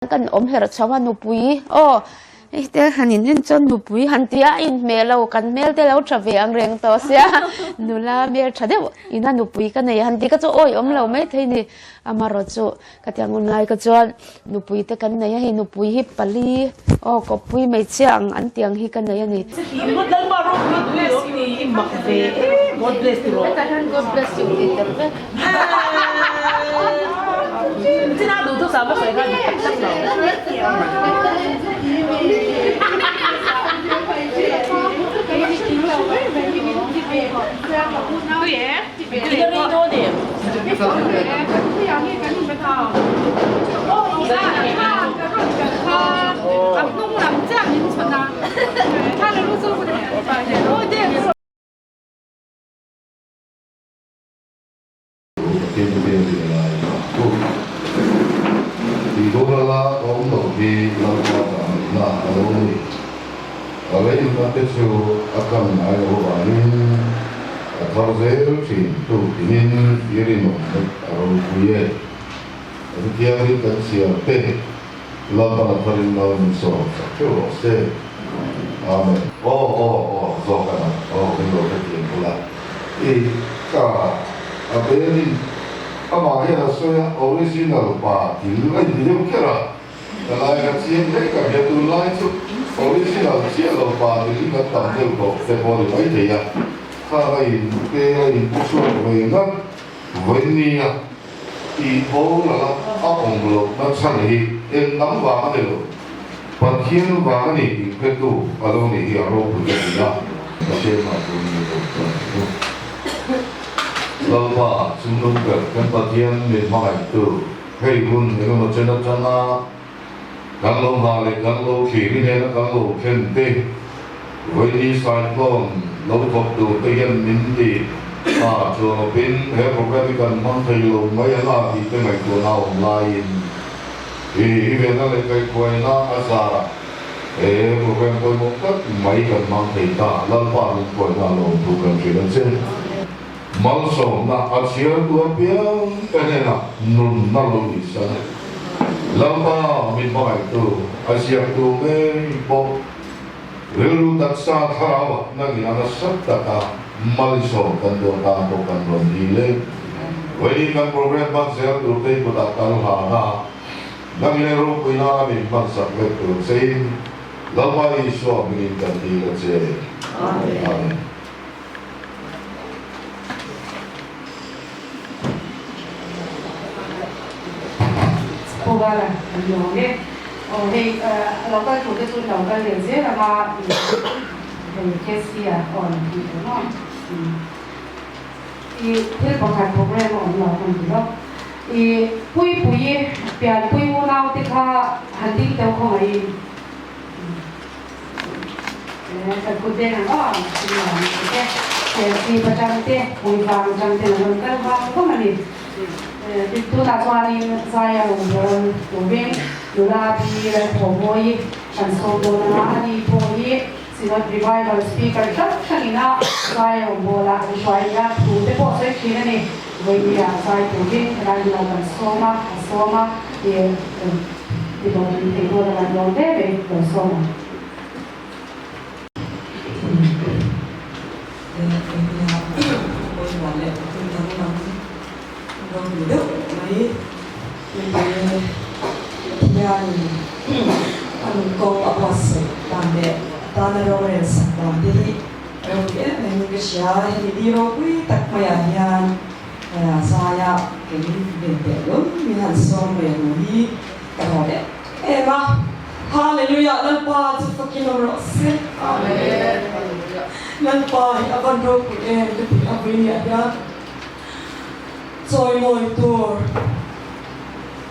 kan her chawa nu pui o te hanin hen chon nu pui han tia in melo kan mel te lo thave ang reng to sia nula me thade ina nu pui kan nei han ti ka cho oi lo mai thei ni amaro chu ka tiang un lai ka chon nu pui te kan nei hi nu pui hi pali o ko pui mai chiang an tiang hi kan nei ani God bless you. God bless you terve Sinado to sama sa ika tak na. Thì lúc đó ông đầu thì làm sao là ông ấy ở đây chúng ta tiếp xúc akan ai ở bên thao dễ thì tu tin diri nó ở quê ở kia đi cái gì ở đây làm bằng thao đến nào mình so cho nó sẽ amen rồi cái này cái đó cái gì là cả ở bên ama ya soya original pa til ai ni mo kera la ga chien le ka ya tu lai chu original chia lo pa til ka tam de ko se mo le mai de ya kha ai ke ai ku so ko nga veni ya ti ho la a ong lo na chan hi en nam wa ma de lo pa thiên wa ni ti pe tu a lo ni ya ro ku de ya ka che ma tu ni lo lâu ba chúng tôi cần các bậc thiên để mọi từ hay luôn những một chân đất chân na càng lâu hà lại càng lâu khí đi này nó càng lâu khen tê với đi sai con lâu học từ tây yên đến đi cho nó bên hệ program cần mang thầy lâu mấy là thì cái mày của nào online thì hiện nay lại cái quay na asa hệ program tôi một cách mấy cần mang thầy ta lâu ba mình quay na lâu program chỉ là trên mal so na asia tua piang kanena nun na lo isa lamba min mai tu asia tu me po lelu tak sa thawa na ni ana satta ka mal so kan do ta to kan ron dile wei kan program bang sel tu te ko ta tal ha na nang le ro ko na min bang sa le tu sein lamba i so min kan di la che amen cô ba là nhiều đấy, thìเราก็ถูกที่สุดเราก็เรียนเสียแล้วมาเป็นเคสเสียก่อนที่จะน้องที่ประกันโปรแกรมของเราคนเดียวปุ้ยเปลี่ยนปุ้ยวันเอาที่เขาหันที่เจ้าของไอ้แต่คุณเด่นก็ที่เราแต่ที่ประจำเต้ปุ้ยฟังประจำเต้เราก็ฟังก็มันitu tak suami saya umur umur lagi pemoi dan saudara di pemoi sinat revival speaker tak ina saya umur lagi saya tu depo saya kini ni bagi saya tu ni dan lawan soma di bawah itu dengan lonte be soma rồi được mấy thì anh có apostle làm để ta nói rồi làm đi rồi cái cái gì thì đi rồi quý tất cả nhà saya cái về đúng như hắn xong về rồi cái đó đấy em à hallelujah lần ba cho fucking rồi amen lần ba aban rồi của em được abin ya Joy moi tur,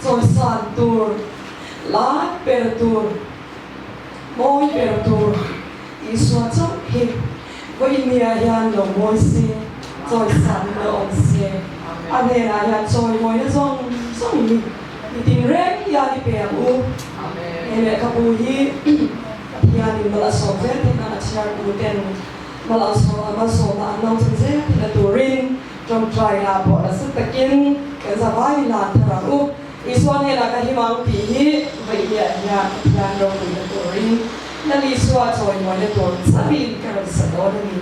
joy san tur, la per tur, moi per tur, iswa chok hit, với nia yan lo moi se, joy san lo on se, ane na yan joy moi na song ni tin rek ya di pe u, ene kapu hi, ya di mala so ve ti na achar ku ten, mala so na nong chen se na turin trong trai là bỏ là sức takin cái giá vay là thằng u Iswan hela ka himang pihi vai ya ya ya ro ni na torin na li swa choi mo le tor sabi ka sa do ni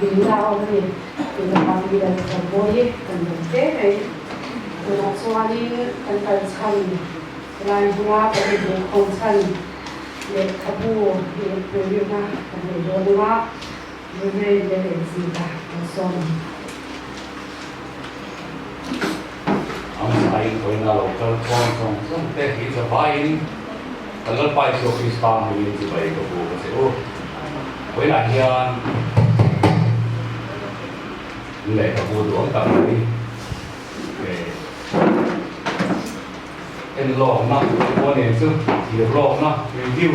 Bình đào thì là bằng vì là bôi cần được thế này nó xoa đi cần cần chăn lại hoa cần được không chăn để khắp bùa để biểu hiện ra cần được rồi hoa rồi đây để gì cả nó xong ông thầy tôi là lộc cơ con trong sống thế thì cho bay kan lo pai so Kristan ni ti bai ko ko se o với lại hiền lệ cả vô đồ tập đi để em lo nó có nền sức thì lo nó review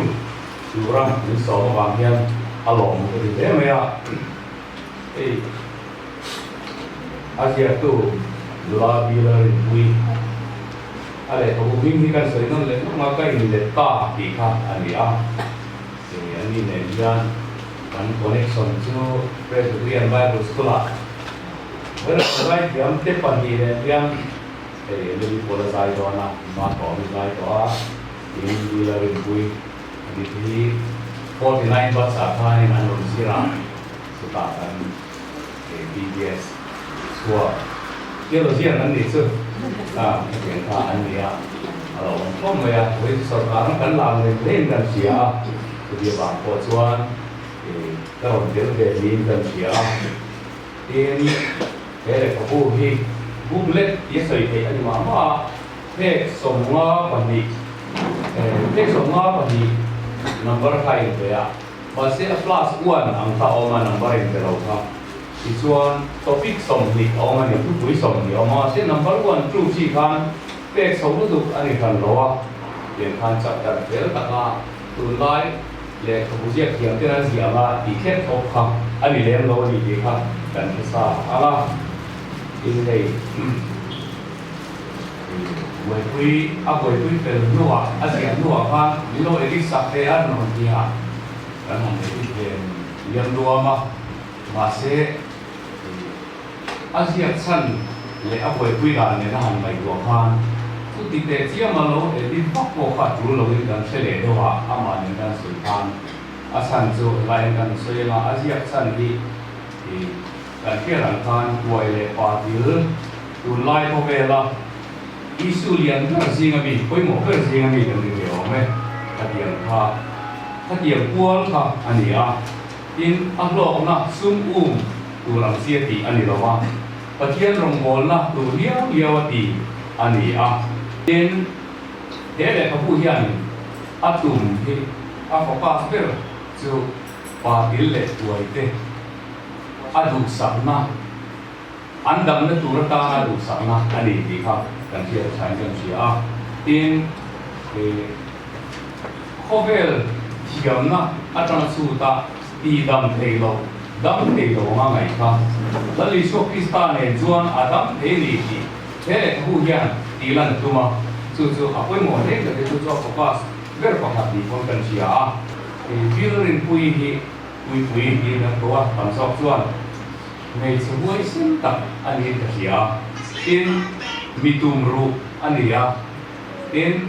chủ răng những số vàng hiền alo một cái thế mà ya ấy Asia tu là bila vui ale ko bing hi kan soi non le ma kai ni le ta ti kha ani a thì ani ne yan kan connection chu Presbyterian Bible School a với lại điểm tiếp phần gì này điểm để đi qua la sai đó na mà có đi sai đó thì đi là đến cuối thì 49 bus ở thay mà nó sẽ ra sự tạo thành BBS xua cái đầu tiên là gì chứ hiện tại anh đi à không phải với sở nó cần làm lên gần xía thì địa bàn của chuan thì các đồng chí về lên gần xía thì thế là có vụ hi vụ lết ý sợi thì anh mà thế sống ngõ bản địa thế sống ngõ bản địa number 2 vậy à và sẽ plus 1 ang tao mà number 1 cái đầu thôi thì chuan topic sống thì ông anh tu buổi sống thì ông mà sẽ number 1 trụ chỉ khan thế sống nó được anh khan lo liền khan chắc chắn thế là cả từ lại để không có việc hiện cái gì mà đi kết hợp không anh liền lo đi đi khan dan sa ala in đây buổi cuối buổi cuối về nua sẽ nua khan lo đi sắc thế ăn nó đi ha dan hàng này về liên nua mà sẽ Asia chân lệ buổi cuối là nên hàng này của khan tu ti te chia mà lo để đi bắt bộ phát chủ lo đi dan sẽ để đâu ha ama nên dan sui khan asan jo lai dan sui là Asia chân đi thìการเกี่ยวกับการป่วยเลยปาติลตุนไล่พอเวลาอิสุเลียนก็สิ่งมีคุยหมดก็สิ่งมีตรงนี้เอาไหมถ้าเดียงกวนค่ะอันนี้อินอัลโลกนะซุ่มตัวหลังเสียตีอันนี้เราว่าปะเทียนรงบอลนะตัวเลี้ยวตีอันนี้อินเดี๋ยวเขาพูดอย่างอัตุ่มที่เขาปาสเปอร์จูปาติลเลยตัวไอ้เต้aduk sana andam na turata aduk sana ani di kha kan sia chan kan sia tin khovel thiam na atang su ta ti dam theilo ma ngai kha lali so krista ne juan adam theli ti the hu hian ti lan tuma chu apoi mo ne ka chu focus ver pa di kon kan sia bilerin pui hi na toa tam sok chuan ngày số buổi sinh tập anh ấy kia in mitum ru anh ấy in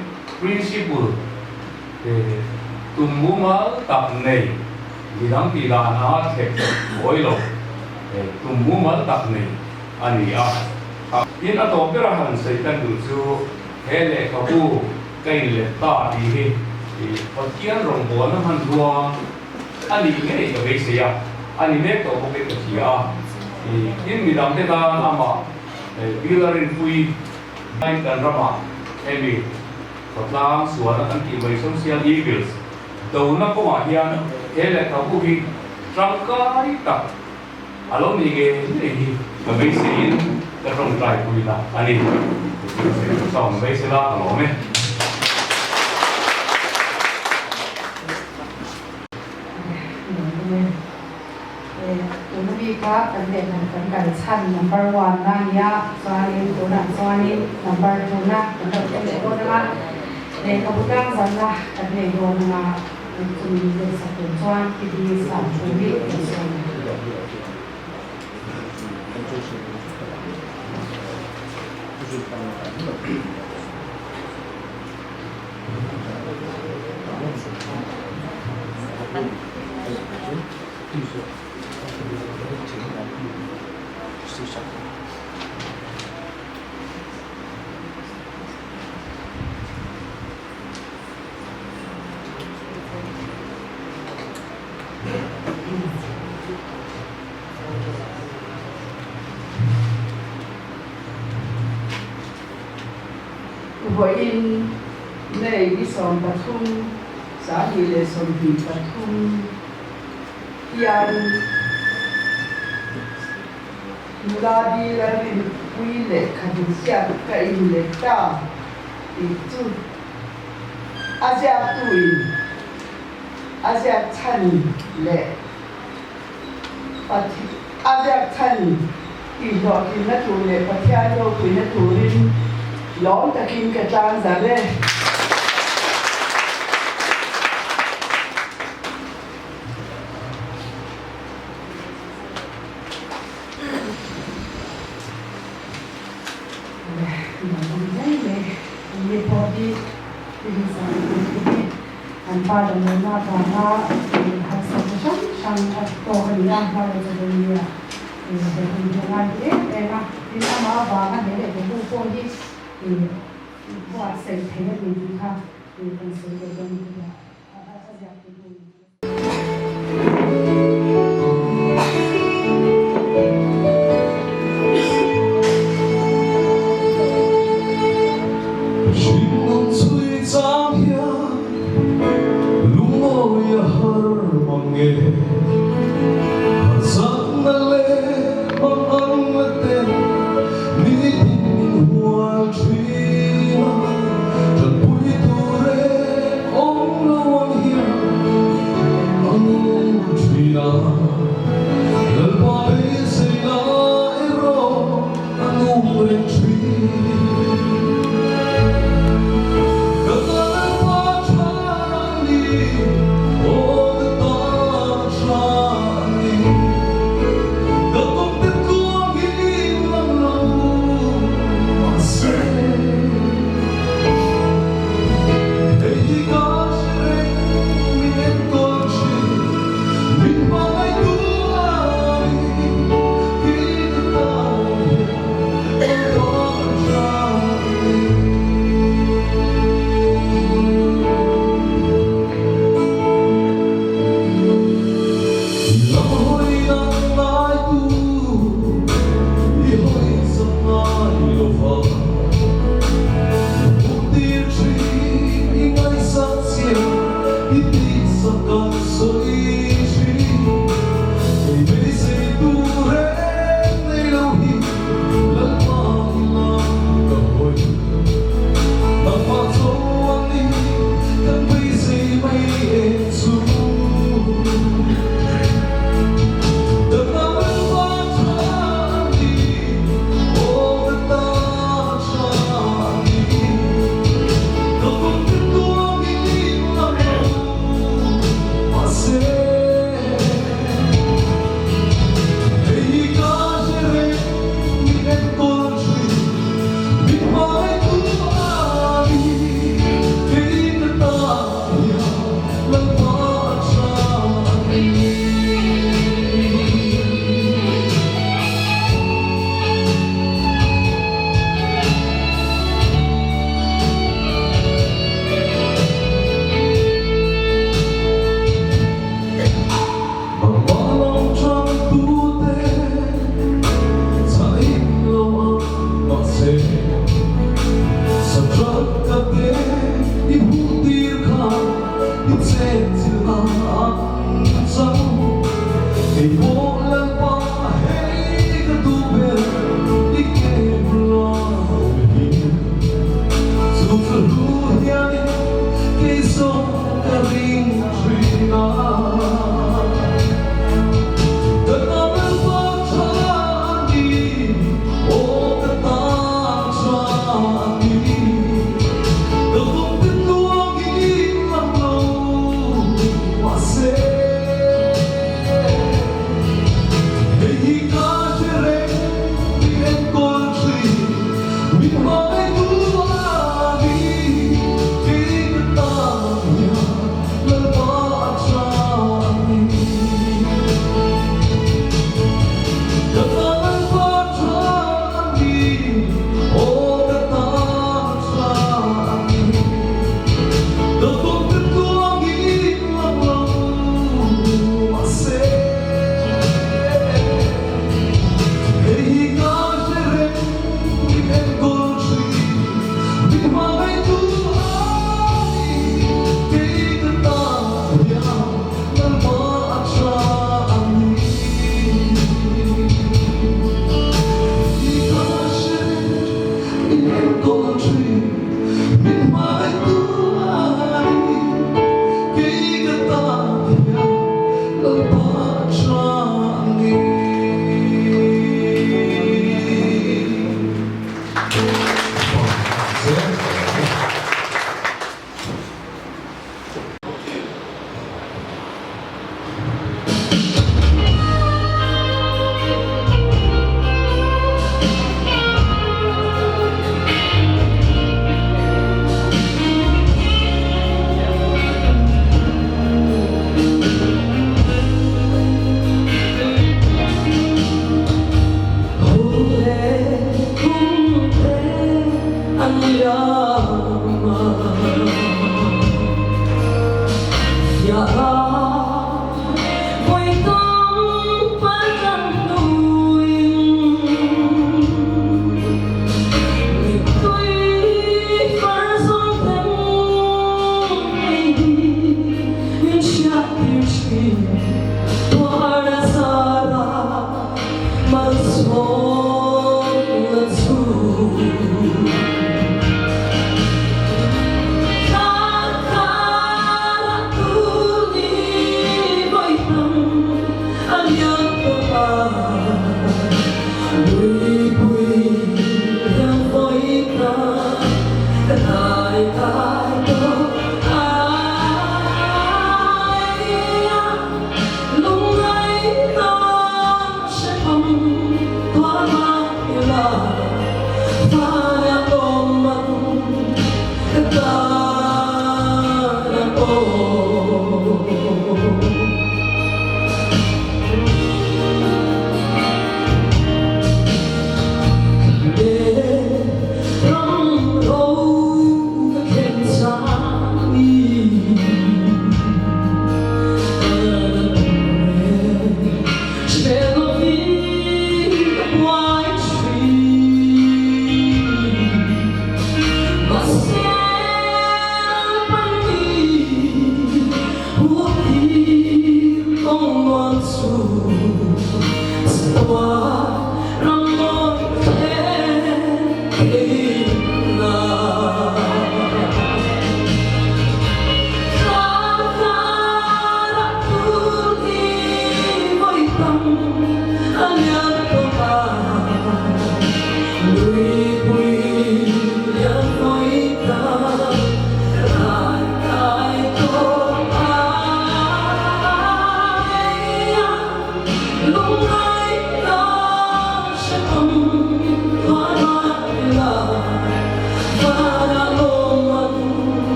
principle tum muma tập này vì đăng ký là nó sẽ bồi lộc tum muma tập này anh ấy in ở đó cái là hành sự tân đủ chú thế lệ các bu cây lệ ta thì phát triển rộng bố nó hành đua anh ấy cái này cái gì anh ấy biết tổ cái gì in midam te ta ama bilarin pui nai kan rama emi patlam suana an ki vai social eagles do na ko ma hian hele ka bu hi trangkai ta alo ni ge ni ka vai sin ka rong trai pui la ani song vai se la alo meครับกันเด็กกันกันชั้น number 1นั่นยะสวานิตัวนั้นสวานิ number 2นะกันเด็กเป็นคนนะเด็กกับผู้ตั้งสันนะกันเด็กโดนมาคุณเด็กสักคนสวานที่ดีสามชีวิตเป็นส่วนbuổi in lệ đi sòng bát thung xã hi lệ sòng hi bát thung hiền mula đi là đi quy lệ khẩn xiang cái lệ ta đi tu Asia tui Asia chan lệ Asia chan thì họ thì nó chủ lệ và theo đâu thì nó chủ lên lón ta kim cái trang giả lên anh ba đồng nghiệp na và na học sinh sang to hơn nữa và rồi rồi nhiều thì mình làm thế em mà đi làm và anh để cái bộ phận đi thì qua xây thế mình đi ha thì mình sẽ được cái gì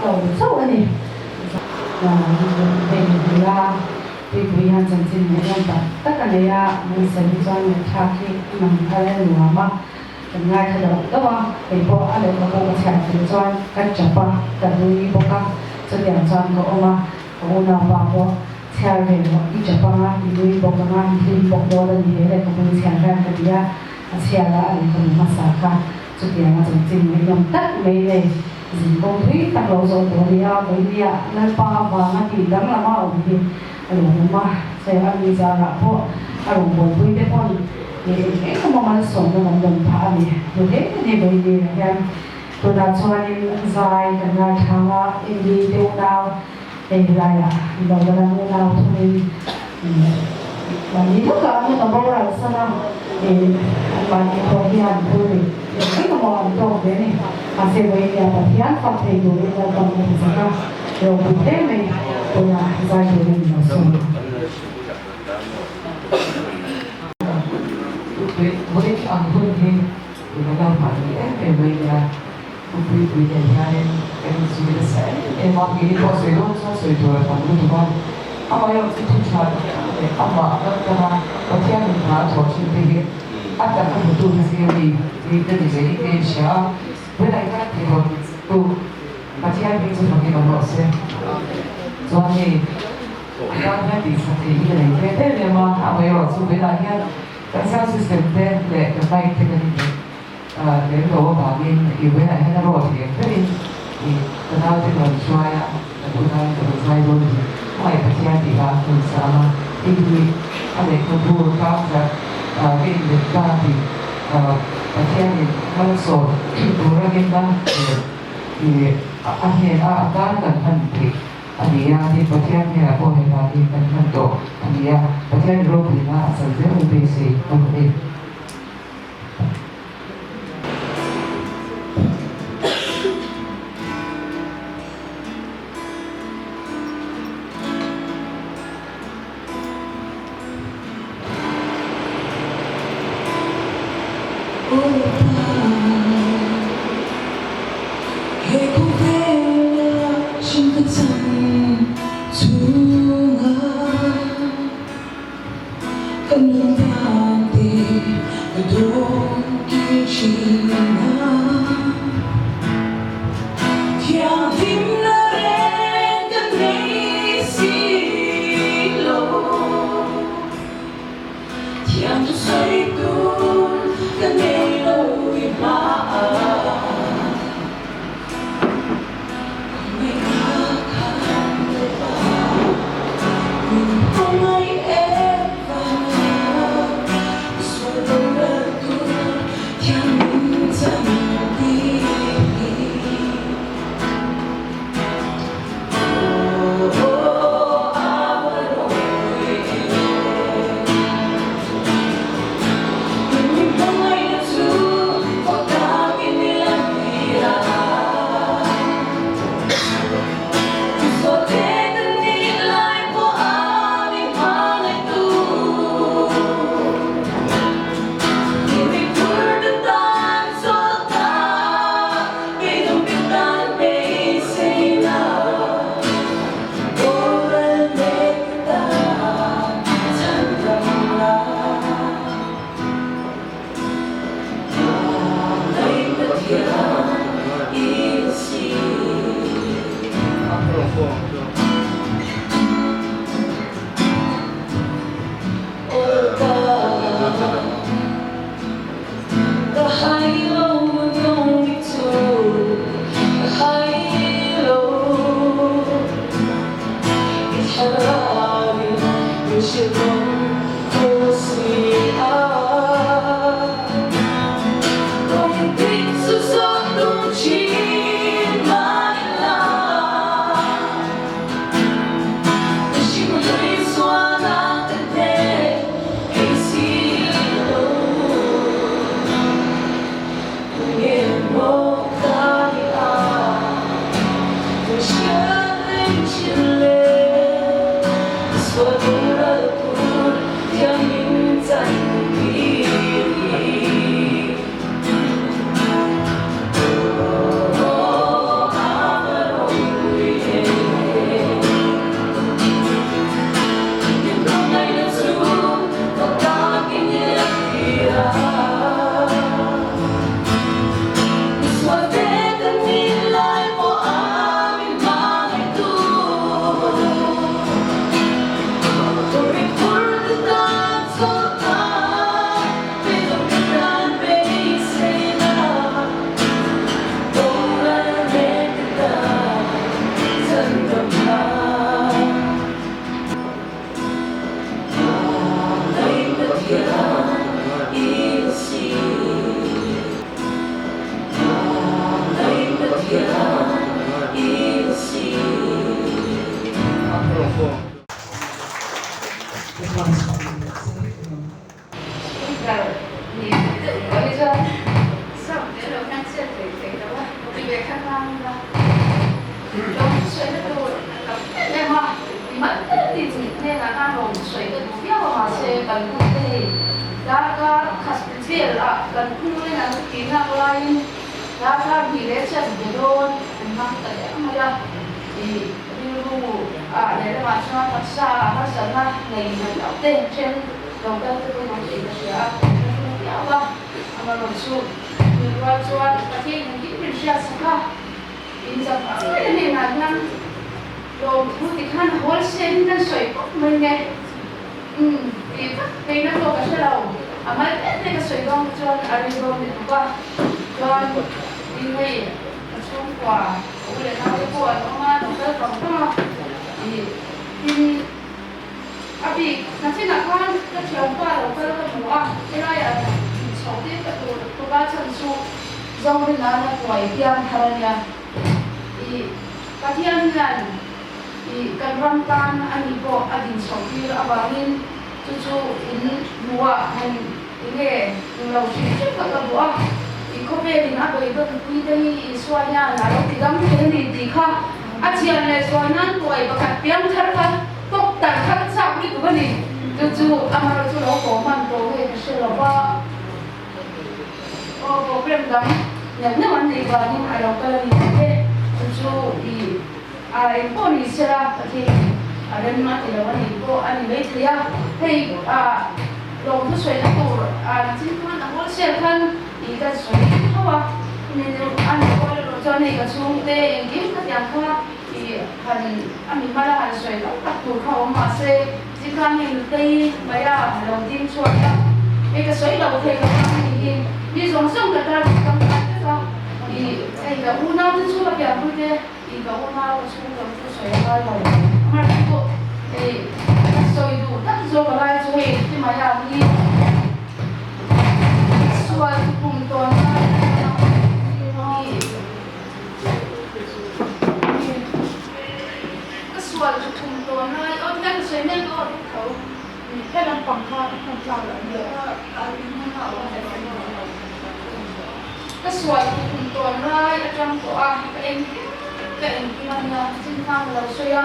đầu sâu này là về là vì quý hàng chân chính này làm tất cả này mình sẽ đi chọn một thang khi mình hay là nữa mà ngay từ đầu đó mà để bỏ ở đây có một cái đi chọn cách chọn cách nuôi bông cam cho điểm chọn của ông nào vào bỏ theo về một đi chọn đi nuôi bông cam đi bông đó là gì đấy có một cái ra cái gì theo là anh cũng mà sao cả cho điểm chân chính này làm tất mấy này công thủy tăng lâu rồi tôi đi với đi nơi ba và ngay thì đáng là mau thì mà sẽ ăn đi ra là bộ ăn buổi vui để con thì cái không mà sống nó làm đầm phá này rồi thế thì bởi vì em tôi đã cho anh dài cả ngày tháng em đi tiêu đào để lại đầu là mua đào thôi và đi tất cả những cái bao là sao nào thì bạn có đi ăn thôi thì cái mà ăn đâu đấy này sẽ với nhà tập hiến phát thầy đồ lên là còn một gì cả rồi buổi đêm này tôi là dài đồ lên nó sống với ăn hơn thì nó đang phải em về nhà cũng vì nhà em suy nghĩ sẽ em mong nghĩ có sự luôn sau sự rồi còn luôn con ông ấy cũng thích chơi ông bảo đó có thiên mình phá cho chuyện gì ăn cả một tuần gì thì cái gì cái sao với lại các thì còn tu mà thiên mình sẽ phải làm rõ xem cho nên quan hệ thì sẽ thì cái này cái thế mà ông ấy bảo với lại cái sao system thế để cái tay thế này đến đó bảo mình yêu với lại hay là rồi thì cái nào thì mình xoay cái nào thì mình xoay luôn ngoài cái thiên thì là mình sao thì anh ấy không thua cao là cái việc ta thì cái thiên thì nó sổ đủ ra cái ta thì anh ấy đã cần hơn thì อันนี้ที่ประเทศเนี่ยพวกในการที่เป็นโตอันนี้ประเทศโลกนี้นะสังเกตเป็นสิ่งตรงนี้ kan ramtan ani ko adin soki awangin chu in nuwa han inge lo chi ka ka bua I ko be ni na ko I ko pui dei swanya na lo ti gam te ni ti kha a chian le swanan ko I bakat piang thar kha tok tan khat sak ni ko ni chu amaro chu lo ko man to he se lo ba o problem dam yang na man ni ba ni ai lo ka ni he chu I ai ko ni sera ki ada ma ti lo ni ko ani le tria hei lo tu soi na ko chin kan a hol se kan I ka soi hawa ni ani ko lo cho ni ka chung te en kim ka yang kha I han ami mala han soi lo ka tu kha ma se ji kan ni te ma ya lo tin chua ya e ka soi lo the ka ni zong song ka ta ka ka I ai ka una tu chu ka ya pu te I ka una ka chu ka tu soi ka lo ma ko e soi du ta zo ka lai chu he ti ma ya ni sual tu pum to na ka sual tu pum to na o ta soi men ko koแค่ลำปังข้าวข้าวเปล่าแบบเดียวก็ส่วนคุณตัวร้ายอาจารย์ตัวเองที่มันจึงทำเราช่วย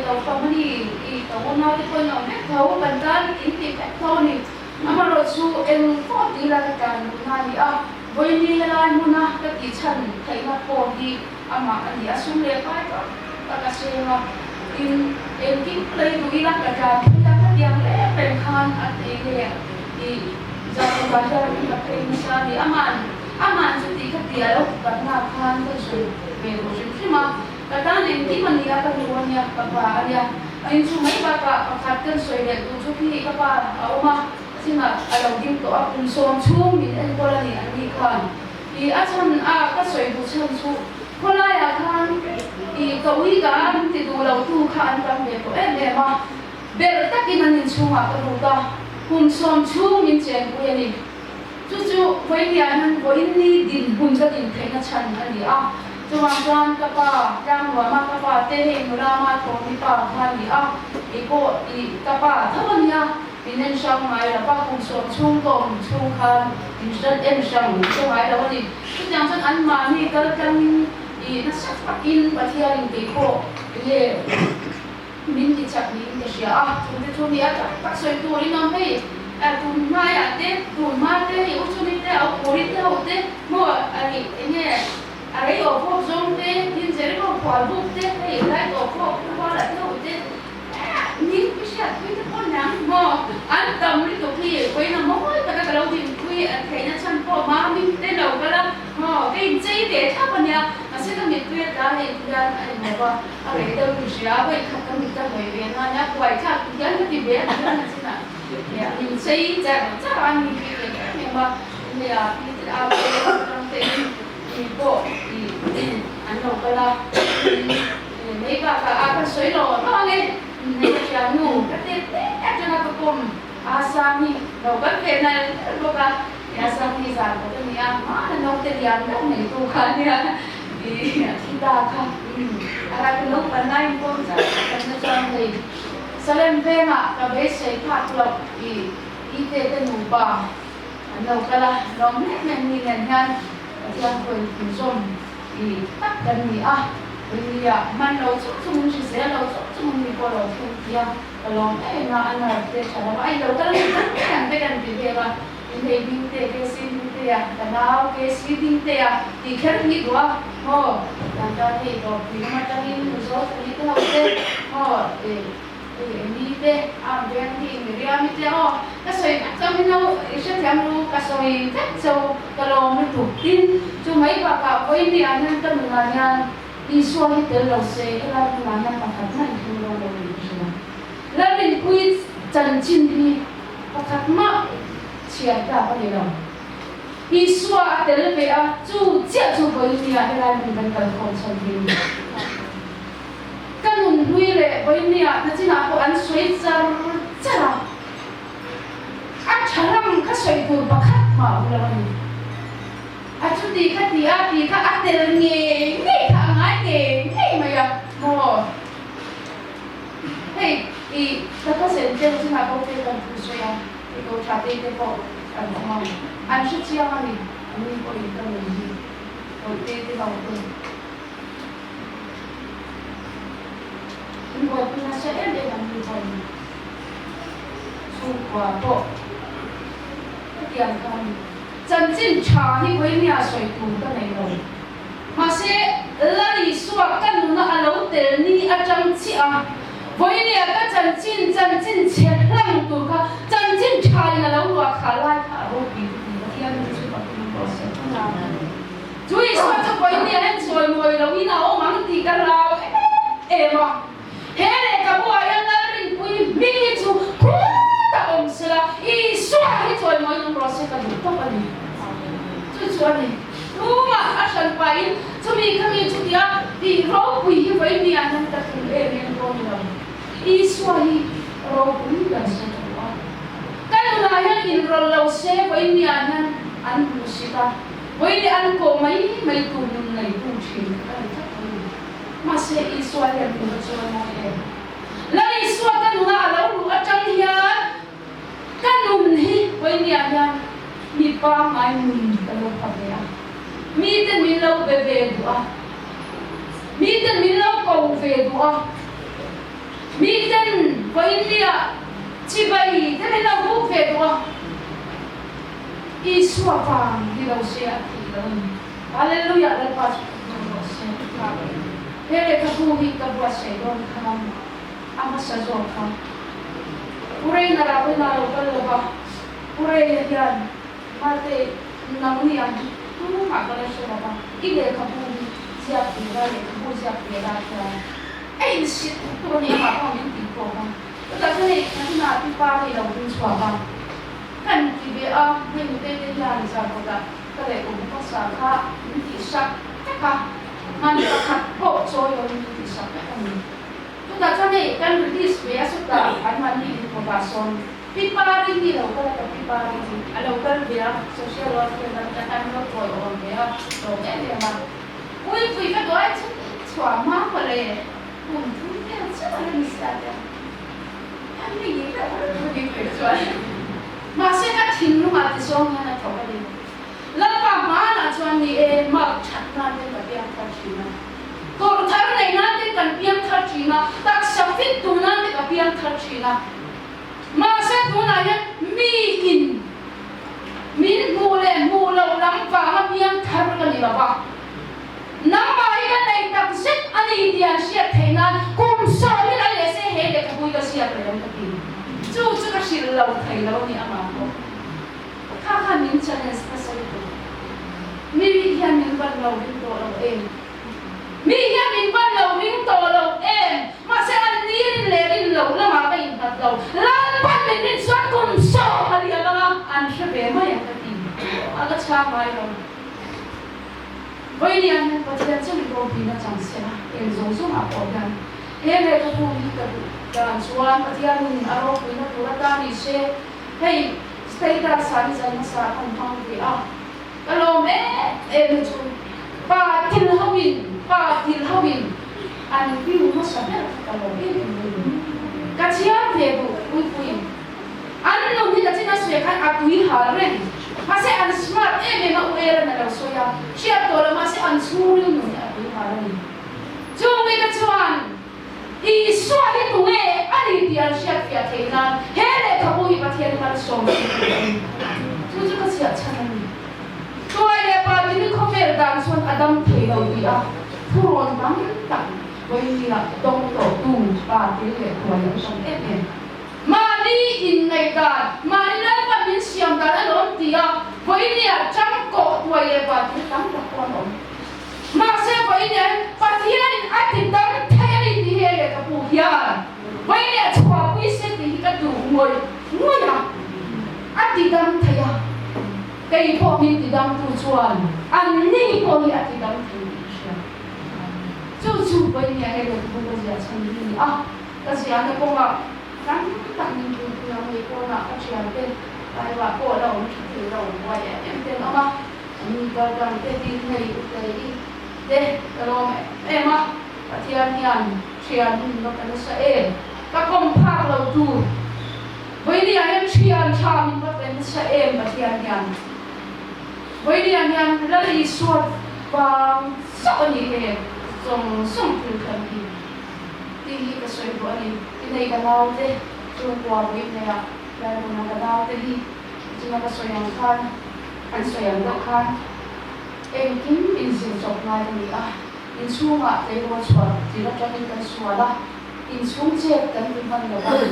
เราฟังมันอีแต่ว่าเราที่คนเราแม่เขาบรรดาอินทิแม่เขานี่มาเราสู้เองก็ดีละกันนั่นนี่วันนี้เรามุนะก็ที่ฉันใครมาพอดีมาอันนี้สุ่มเลี้ยไปก็เชื่อว่ากินเลยดูอีละกันyang penkan artinya di jauh bahasa kita misalnya aman jadi ketika lo karena kan terus berusaha cuma kadang nanti meninggalkan dunia apa ya ini cuma bapak katakan soalnya itu jadi apa rumah sini ada gitu aku suam suam ini kalau ni kan di acan kan soalnya bukan su kalau ya kan di kau kan tidur lalu tu kan kan betul memang bertakin anin sunga keruda hun som chung min chen ku yani chu voinianan voini din hun ka din thena chan ani chuang chuan ka pa yang wa ma ka pa te he mura ma thom ni pa kha ni iko I ka pa thamania inen shang mai la pa hun som chung tom chung khan instant en shang chu mai la ni chu yang chan an ma ni ka kan I na sak pa in pathia ring te ko ye min ti chak ni te sia tu tu ni pa soi tu ni nam hei tu ma ya te tu ma te u chu ni te au ko ri te au te mo ani ene are o pho zong te din je ro kwa bu te hei lai o pho kwa la te u te ni pi sia tu te pon nang mo an tam ni tu ki koi na mo ka ka lo din kui thei na chan po ma mi te no ka la mo cái chei te tha pa nya sẽ có một cái đó thì ra anh nóiว่าอะไรเดิมอยู่เสียไปขับกันมีแต่หวยเวียนนะเนี่ยไหวขับยันก็ติดเวียนนั่นสินะเนี่ยยิ่งใช้จะอันนี้เป็นอย่างว่าเนี่ยที่จะเอาไปทำเป็นอีโก้อีอันนั้นก็ละไม่ว่าก็อาก็สวยหล่อมากเลยเนี่ยจะหนูก็เด็ดจะนักกลอาสามีเราก็เป็นอะไรก็ว่าอาสามีสาวก็เนี่ยมาเราเตรียมแล้วในตัวเขาเนี่ยkita kan akan belum pandai pun karena jangan ni selain bena kabe saya tak lop ite tenumpa anda kala dong ni kan yang pun kusum tak dan ni ini ya man lo cuma si saya lo cuma ni kalau tu dia kalau na anak dia cara ai lo kalau kan kan dia ini binte ke sini ya kanau ke sini ya dikir ni dua dan tadi itu macam ini musuh itu apa ini deh ambil ni meriam itu kasih macam ini isu yang lu kasih so kalau mentutin cuma ibarat apa ini anak temannya isu itu lo saya temannya pakai mana itu lo itu lalu kuis janji ni pakai mak siapa apa ni lo isu ada lebih tu dia tu boleh ni ada dengan konsol ini kan hui le boleh ni nanti nak aku an suai cara acara kan suai tu bakat mau lawan ni acu di ka ada ni kan ngai macam แล้วก็เซ็นเจ้าที่มาเขาเป็นกันผู้ช่วยที่เขาชาติที่เขากันของเราอันชุดเชี่ยวนี่อันนี้ก็อีกตัวหนึ่งเราเต้ที่เราเป็นมันบอกเป็นอาชีพเด็กมันมีใจสู้กว่าพวกเตรียมกันจันจินชาที่ไว้เนี่ยสวยถูกกันในเรามาเสียละลิสวกันนู่นน่ะเราเตนี่อาจารย์ที่อ่ะไว้เนี่ยก็จันจินเช็ดหลังตัวก็จันจินชายน่ะเราว่าขาไล่ขาโรบีที่อันนี้ช่วยแบบนี้ก็เสียขนาดนั้นช่วยสวจะไว้เนี่ยให้สวยมวยเราอีน่าโอ้มันตีกันเราเอ็มอ่ะเฮ้ยกับว่ายังนั่งริมปุยมีจูคู่ตาอมเสืออีสวยให้สวยมวยต้องรอเสียกันอยู่ต้องกันนี่ช่วยนี่รู้มาอาฉันไปจะมีคำจุดยาดีเราปุยไว้เนี่ยนั่นแต่ถึงเรียนรู้เราอีสวยเราปุยกันเสียตัวกันเราอย่างอินเราเสียไว้เนี่ยนั่นอันรู้สิตาไว้เนี่ยอันก็ไม่ตุนในตู้ชิงกันทั้งนั้นมาเสียอีสวยอย่างนี้ช่วยมองเองแล้วอีสวยกันเรารู้อาจารย์เฮียกันนุ่มนี่ไว้เนี่ยนั่นมีป้าไม้มุนตลอดไปเลยมีแต่มีเราเบเบดัวมีแต่มีเราเกาเวดัวมีแต่ไว้เนี่ยชิบะอีแต่มีเราบุกเวดัวอีสวาฟังที่เราเสียที่เราฮาเลลูยาเราพัฒนาเสียครับเฮ้ยกับผู้ที่กับว่าเสียโดนขนมอามาสะจวกครับผู้เรียนเราเป็นเราเป็นเราบ้าผู้เรียนยันมาเตะน้ำนี่อันทุกมากเลยใช่ไหมบ้างอีเด็กกับผู้เสียปีละเด็กกับผู้เสียปีละเท่าไหร่ไอ้สิ่งตัวนี้มาเอาอย่างดีกว่าบ้างแต่ก็เลยขนาดที่ป้าที่เราเป็นชัวร์บ้างกันที่เบียร์ไม่มีเด็กๆอย่างจะบอกว่าก็เลยอุปสรรคค่ะมีที่สักนะคะมันก็ขัดโผล่โซ่ยมีที่สักแบบนี้แต่ก็เลยกันที่สเปียสุดท้ายอันมันมีอุปสรรคPiparing di lo kala ka piparing di alaw ka biya social worker na ano ko on biya so ene ma ui ka do ay chwa ma pare kung tuya sa wala ni sada ani ni ka ni ko chwa ma se ka thinnu ma ti so nga na thoka di la pa ma na chwa ni e ma chat na de ka biya ka china ko thar nei na de kan biya ka china tak safit tu na de ka biya ka chinaมาเส้นตัวไหนมีอินมีมูเลมูเราลำฟ้ามาเพียงทารุกันนี่หรอปะน้ำไปกันในตักเส้นอันนี้เดียนเสียเทนันกุมสอนนี่อะไรเสียเหตุเด็กบุยก็เสียไปแล้วตะกี้จู่ก็สิเราไทยเรานี่อามาโกข้ามินชันเอสก็ใส่ตัวมีวิญญาณมินบันเราวิ่งตัวเราเองมีวิญญาณมินบันเราวิ่งตัวเราเองมาเส้นอันนี้เลรินเราแล้วมาไปอินทัดเราปันเป็นส่วนกุมโซ่มาเรียกว่าอันเชื่อเบไม่อยากจะตีอาก็ช้าไปเราวันนี้อันนั้นปัจจัยจะมีโรบีน่าจังเสียเองสงสารพอกันเฮ้ยเลยก็พูดกับการชวนปัจจัยนึงอารมณ์เป็นตัวตาดิเช่ให้สเตตัสสามีจะมาสาคนฟังดีอ่ะก็ลงเลยจูป้าทิลฮาวินอันนี้พี่รู้มาสักแล้วก็ลงกัจจิอาเวบุปุยอันนู้นที่กัจจิน่าสวยกันอัตุยหาเรนมาเสอันสมาร์ทเมมาอุเอร์นั่นเราสวยเชียร์ตัวเรามาเสอันสูรินุ่นอัตุยหาเรนจูงกัจจวนอีสวาที่ตัวอันนี้ที่อันเชียร์ฟิอาเทนันเฮเลขบุยปัทยานิมันส่งจูกัจจิอาชันนี่ตัวเล็บปาที่นี่เขาเปิดดังส่วนอดัมเทเราดีอ่ะผู้รอนตั้งวันนี้นะต้องต่อตู้ปาที่เหลือตัวยังส่งมาดีอินในการมาดีแล้วก็มีเสียงการล้มตีอ่ะวันนี้จังกอดตัวเล็บปาที่ตั้งตัวล้มมาเสียวันนี้ปาที่นั่นอาทิตย์ตั้งเทลีที่เฮเลกับผู้ยาวันนี้ชัวร์วิเศษที่กระดูกมวยอ่ะอาทิตย์ตั้งเทียไก่พอมีติดตั้งตัวชวนอันนี้พอมีอาทิตย์ตั้งเทียจู่ๆไปเนี่ยให้เราพูดว่าจะฉันนี่อ่ะแต่เสียงเนี่ยพวกเราตั้งนิ่งๆเราไม่พวกเราก็เชียร์เป็นไปว่าพวกเราถือเราไว้เป็นเอามามีการดังเตะดินให้อุตส่าห์เด็กเราเอ็มอ่ะปฏิญาณเชียร์นี่เราเป็นเสีย các công phạt lâu tu với đi anh thiền tham mình bắt đến sẽ em và thiền nhàn với đi anh là lý suất và sao như thế trong sông từ thần thì cái sợi của anh thì này cái nào thế tôi qua với này là một cái nào thế thì chúng ta sợi yang khan anh sợi yang độc khan em kiếm in sinh chọc ngay thì in xuống à cái đồ chuột thì nó cho mình cái chuột đó in xuống chết cái mình phân được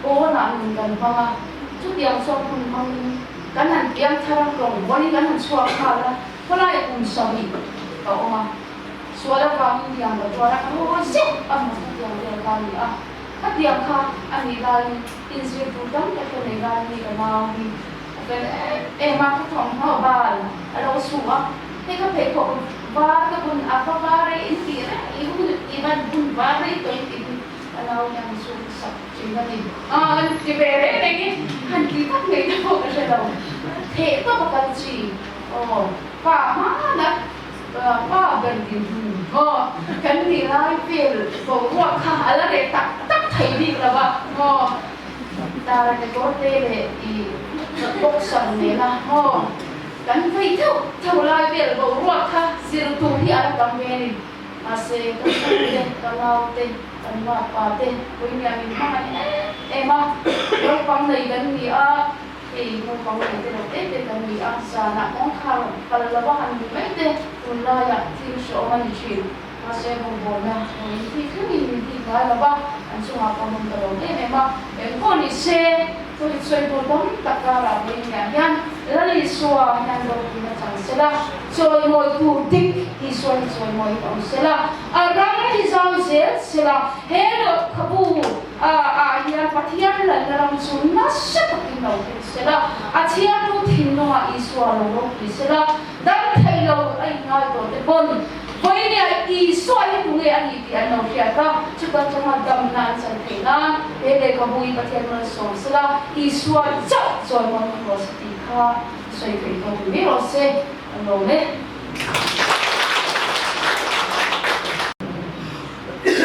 ô là mình cần phong chút điểm cho mình phong cái này điểm thay lòng vẫn cái này chuột khá là có lại cũng sợ bị cậu mà chuột là vào mình điểm là chuột là ô chết một cái điểm để vào đi các điểm khác anh đi vào in sinh phụ tấm cái này vào đi cái nào đi cái em mà cái phòng họ bà là đâu xuống thế các bạn có và các bạn apa vare inti na iban pun vare to inti alaw yang susah sehingga ni dibere lagi hanti tak ngai ko ka daw the to bakal si pa mana pa gantin kan ni lai pel bo wa kha ala de tak thai đi la ba ta la ko te le I bok san ne la kan phải thâu lại về bộ ruột ha siêu tu thì ăn cầm về đi sẽ cái gì cái nào tên cái nào pa tên với nhà mình mà em lúc con này gần gì thì lúc con này thì đầu tết thì gần gì sa nạ món khao còn là bao hành mấy tên còn là ya thì số mà đi chuyện sẽ bồn bồn nha thì thứ mình thì nói là bao anh xuống học con mình đầu tết em con đi xe tôi chơi bồn bóng tất cả là bên nhà nhân lali suwa yang berguna sila soy moy putik hi soy moy tong sila arang hi zau zel sila helo kabu hian pathian la ram sun na sa takin lo sila achia tu thin no iswa lo sila dan thailo ai ngai to te bon với này ý xoay của người anh ý anh nói chuyện đó chúng ta trong hoạt động nan sản thể nan để có vui và thiên nhiên sống sila ý xoay chậm rồi mọi người sẽ đi kha xoay phải không biết rồi sẽ nói đấy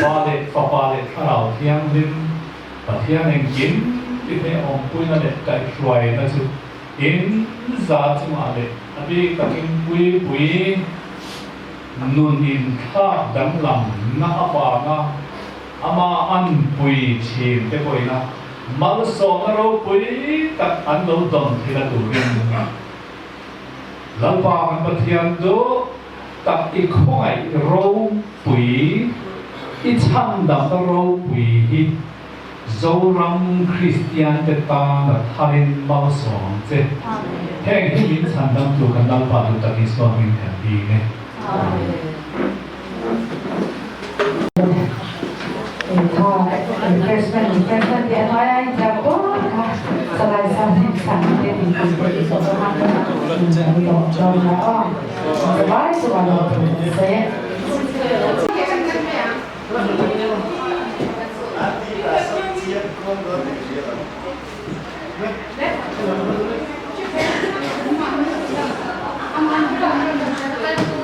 ba lệ khảo thiang lim và thiang anh kiếm thì thế ông quên là để cái xoay nó chứ in giá chứ mà lệ anh biết cái quỳ nun in kha dam lam na apa na ama an pui chim te koi na mal so na ro pui tak an lo dom thila tu rin lam pa kan pathian do tak I khoi ro pui I cham dam ro pui hi zo ram Christian te ta na tharin mal so che heng hi min chan dam tu kan dal pa tu tak is so min kan di ne Investment dia nói anh chào bố sau này sau thì sản thì mình sẽ có hàng mình đổ cho nó cái số vào đó sẽ Thank you.